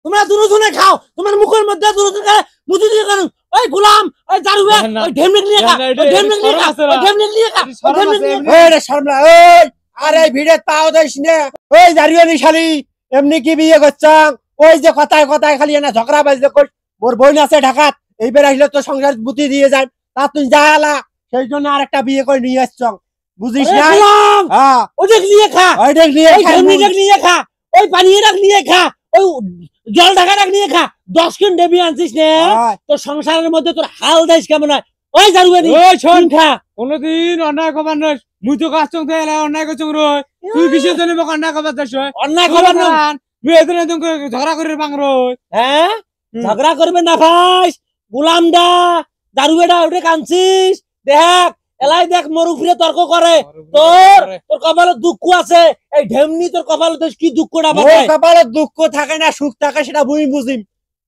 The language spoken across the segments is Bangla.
তোমরা দুজনে খাও, তোমার মুখের মধ্যে দুজনে মুদি দিয়ে কেন? ওই গোলাম, ওই জারুয়া, ওই ঢেমনিক নিয়ে খা, ওই ঢেমনিক নিয়ে খা, ওই ঢেমনিক নিয়ে খা, ওই ঢেমনিক নিয়ে খা। ওই রে শর্মা, ওই আরে ভিড়ে পাও দিস না। ওই জারিয়ানি শালি এমনি কি বিয়ে করছাং? ওই যে কথায় কথায় খালি না ঝগড়া বাজলে কই মোর বোন আছে ঢাকাত, এইবার আসলে তো সংসার বুদ্ধি দিয়ে যায়, তা তুই যালা সেই জন্য আরেকটা বিয়ে করে নিয়ে আসছং, বুঝিস না? হ্যাঁ, ওই নিয়ে খা, ওই দেখ নিয়ে ওই ঢেমনিক নিয়ে খা, ওই পানিয়ে রাখ নিয়ে খা, ওই জল ঢাকা রাখ নিয়ে খা। 10 কিন ডেবি আনছিস না, তোর সংসারের মধ্যে তোর হাল দেশ কেমন হয়? ওই জারুয়ানি, ওই শোন খা। কোনদিন অন্যায় খবর নয়, মুই তো কাজ চং দেলে অন্যায় করছং রই, তুই কিসের জন্য মোক অন্যায় খবর দিস? অন্যায় খবর না, মুই এদিন এদিন করে ঝগড়া করে বাং রই। হ্যাঁ ঝগড়া করবে না ভাই, গোলামডা দারুয়েডা ওটা কানছিস, দেখ এলাই দেখ মোর উপরে তর্ক করে। তোর তোর কপালে দুঃখ আছে, এই ঢেমনি তোর কপালে তো কি দুঃখটা মোর বাঁধায়? কপালে দুঃখ থাকে না সুখ থাকে সেটা মুই বুঝিম,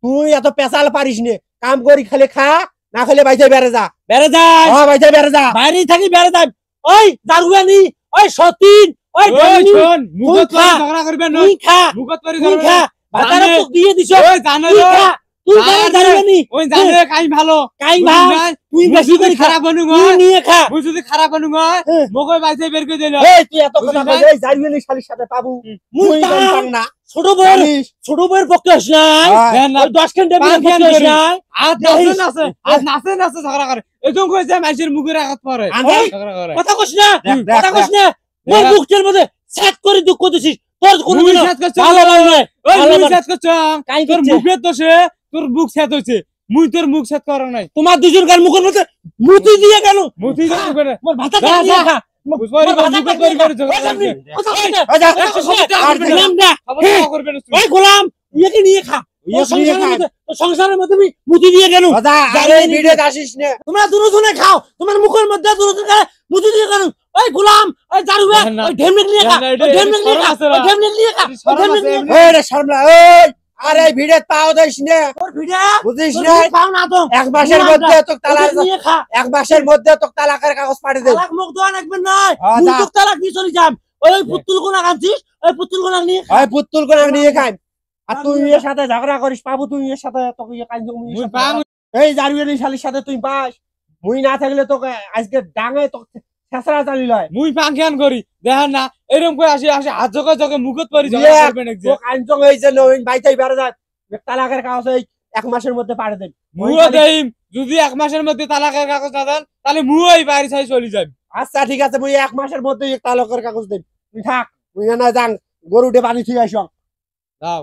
তুই এত পেশাল পারিস নে, কাম করি খালি খা, না খেলে বাইতে বেড়ে যা। বেড়ে যায়, হ্যাঁ বাইতে বেড়ে যা। বাইরেই থাকি বেড়ে যায়। ওই দারুয়ানি, ওই সতীন, ওই ওই ঢেমনি, শোন মুখত খা, পরি ঝগড়া করবে না, তুই খা, মুখত পরি তুই ঝগড়া খা, করবে ভাতারে জানে, তো দিয়ে দিছ, ওই জানে তুই রে, খা, তুই খা দারুয়ানি। ওই জানে কাই ভালো, কাই বুঝিস ভাই, নাই? তুই মুই বেশি যদি করে খারাপ হনু তুই গয়, নিয়ে খা। মুই যদি খারাপ হনু গয়, হ্যাঁ। মোকে বাইতে বের করে দিল। এই তুই এত কথা বুঝিস বল, এই জারিয়ানি শালির সাথে পাবু মুই মুই তা- পাং না, ছোট বউর জানিস? ছোট বউয়ের পক্ষে আস নাই, হ্যাঁ। ওই 10 কিন ডেবি পাঁচ পক্ষে জ্ঞান আস করি। নাই। আজ নাচে নাচে, আজ নাচে নাচে ঝগড়া করে, এরকম করে যে মানুষের মুখের আঘাত পড়ে আন্দা- ঝগড়া করে। কথা কইস না, দেখ, দেখ, কথা কইস না, মোর দেখ। মুখের মধ্যে সেট করে দুঃখ দিছিস, তোর কোনো মুই দিনও সাথ করছ, ভালো লাগে না। ওই ভালো মুই লাগে। সাথ করছ, কাই তোর করছে? মুখের দোষে তোর মুখ সাথ হইছে, মুই তোর মুখ সাথ করা নাই। তোমার দুজনকার মুখের মধ্যে মুতি দিয়ে কেন? মুতি যা করে মোর ভাতা যা, নিয়ে যা। খা। বুঝবারি মোর ভাতা মুখে নিয়ে করে খা। ঝগড়া ওই সামনে, করবে। কথা কই না। ওই যা, কথা কইস না। আর দে। গোলামডা, খবর দাও করবে না তুই। ওই গোলাম, ইয়েকে নিয়ে খা। ইয়ে তোর নিয়ে সংসারের খা। মধ্যে, তোর সংসারের মধ্যে আমি মুতি দিয়ে কেন? দাদা আরে জারিয়ানি ভিড়ে আসিস না। তোমরা দুজনে খাও, তোমার মুখের মধ্যে দুজনে মুতি দিয়ে কেন? ওই গোলাম, ওই জারুয়া, না, না। ওই ঢেমনিক নিয়ে খা, না, না, ওই এটা ঢেমনিক নিয়ে খা, শরম আছে না। ওই ঢেমনিক নিয়ে খা, ওই ঢেমনিক নিয়ে খা। ওই রে শর্মা, ওই আরে ভিড়ে পাও দিস না, তোর ভিড়া, বুঝিস তোর না? ভিড় খাও না তো। এক মাসের গোলামটা, মধ্যে তো তালাক, ওদের নিয়ে খা। এক মাসের মধ্যে তো তালাকের কাগজ পাঠিয়ে দে। তালাক মুখ দেওয়া লাগবে না। হ্যাঁ, মুখ যা। তোক তালাক দিয়ে চলে যাম। ওই পুতুল গুনা কাঁদছিস, ওই পুতুল গুনা নিয়ে খা। ওই পুতুল করে নিয়ে খাই, আর তুই এর সাথে ঝগড়া করিস পাবু, তুই এর সাথে তোকে ইয়ে কাইন্দ মুই পাং এই জারিয়ানি শালির সাথে তুই পাস, মুই না থাকলে তোকে আজকে ডাঙে তো ছেঁচড়া চালি লয়। মুই পাং জ্ঞান করি দেখেন না, এরকম করে আসি আসি হাত জগে জগে মুখত পরি ঝগড়া ইয়ে, করবে না যে। তো কাইন্দ এই যে নবীন বাইতেই বেড়ে যায়, তালাকের কাগজ এই এক মাসের মধ্যে পাঠিয়ে দেন। মুও দেইম, যদি এক মাসের মধ্যে তালাকের কাগজ না দেন তাহলে মুই বাড়ি ছাই চলে যাই। আচ্ছা ঠিক আছে, মুই এক মাসের মধ্যে তালাকের কাগজ দেন, তুই থাক, মুই না যাং গরুটে পানি ঠিক আইস। দাও